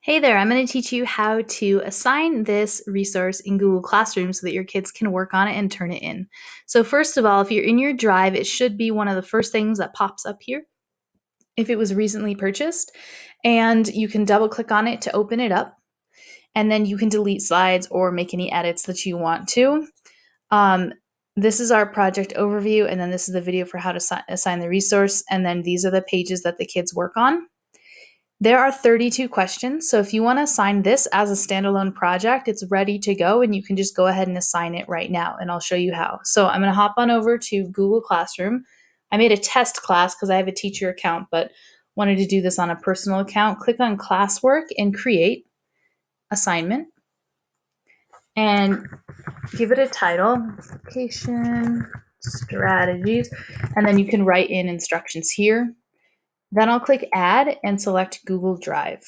Hey there, I'm going to teach you how to assign this resource in Google Classroom so that your kids can work on it and turn it in. So first of all, if you're in your Drive, it should be one of the first things that pops up here if it was recently purchased. And you can double click on it to open it up. And then you can delete slides or make any edits that you want to. Um, this is our project overview, and then this is the video for how to assign the resource. And then these are the pages that the kids work on. There are 32 questions, so if you want to assign this as a standalone project, it's ready to go and you can just go ahead and assign it right now, and I'll show you how. So I'm going to hop on over to Google Classroom. I made a test class because I have a teacher account, but wanted to do this on a personal account. Click on Classwork and Create Assignment, and give it a title, Multiplication Strategies, and then you can write in instructions here. Then I'll click Add and select Google Drive.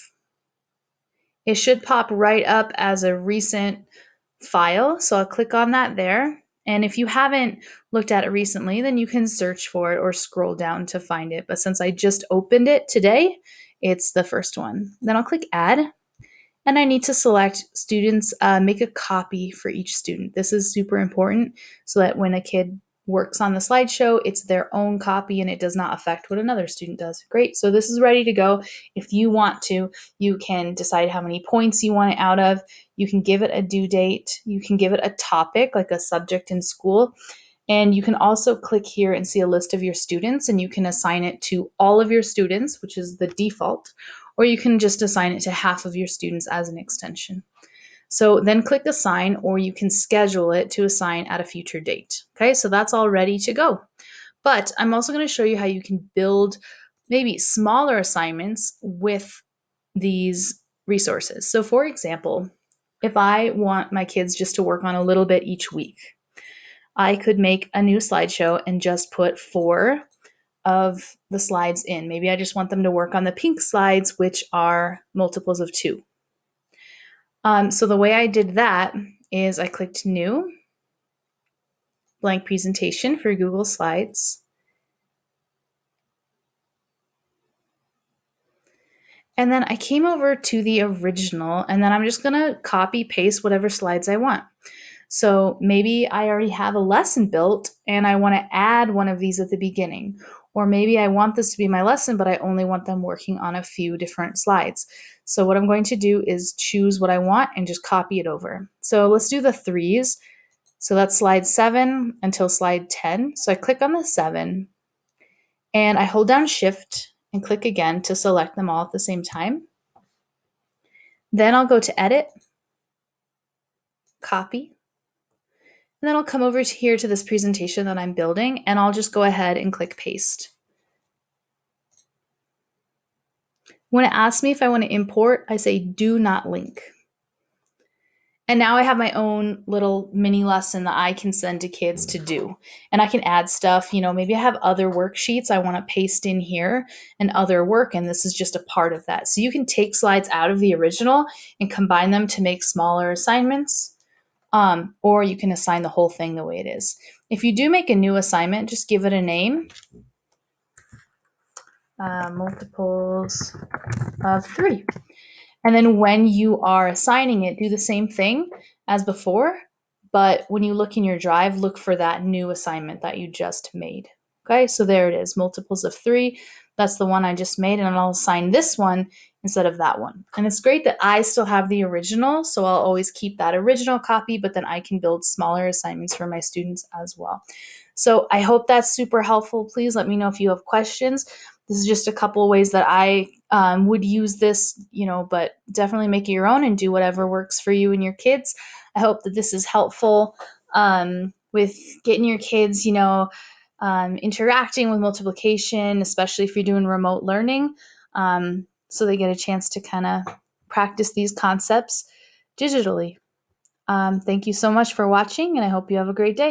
It should pop right up as a recent file, so I'll click on that there. And if you haven't looked at it recently, then you can search for it or scroll down to find it. But since I just opened it today, it's the first one. Then I'll click Add, and I need to select students, make a copy for each student. This is super important so that when a kid works on the slideshow, it's their own copy and it does not affect what another student does. Great, so this is ready to go. If you want to, you can decide how many points you want it out of. You can give it a due date. You can give it a topic, like a subject in school. And you can also click here and see a list of your students, and you can assign it to all of your students, which is the default, or you can just assign it to half of your students as an extension. So then click Assign, or you can schedule it to assign at a future date. Okay, so that's all ready to go. But I'm also going to show you how you can build maybe smaller assignments with these resources. So for example, if I want my kids just to work on a little bit each week, I could make a new slideshow and just put 4 of the slides in. Maybe I just want them to work on the pink slides, which are multiples of 2. So the way I did that is I clicked New, Blank Presentation for Google Slides. And then I came over to the original, and then I'm just going to copy paste whatever slides I want. So maybe I already have a lesson built and I want to add one of these at the beginning. Or maybe I want this to be my lesson, but I only want them working on a few different slides. So what I'm going to do is choose what I want and just copy it over. So let's do the 3s. So that's slide 7 until slide 10. So I click on the 7 and I hold down Shift and click again to select them all at the same time. Then I'll go to Edit, Copy, and then I'll come over here to this presentation that I'm building, and I'll just go ahead and click Paste. When it asks me if I want to import, I say Do Not Link. And now I have my own little mini lesson that I can send to kids to do. And I can add stuff, maybe I have other worksheets I want to paste in here and other work, and this is just a part of that. So you can take slides out of the original and combine them to make smaller assignments. Or you can assign the whole thing the way it is. If you do make a new assignment, just give it a name. Multiples of 3. And then when you are assigning it, do the same thing as before, but when you look in your Drive, look for that new assignment that you just made. Okay, so there it is, multiples of 3. That's the one I just made, and I'll assign this one instead of that one. And it's great that I still have the original, so I'll always keep that original copy, but then I can build smaller assignments for my students as well. So I hope that's super helpful. Please let me know if you have questions. This is just a couple of ways that I would use this, but definitely make it your own and do whatever works for you and your kids. I hope that this is helpful with getting your kids, interacting with multiplication, especially if you're doing remote learning, so they get a chance to kind of practice these concepts digitally. Thank you so much for watching, and I hope you have a great day.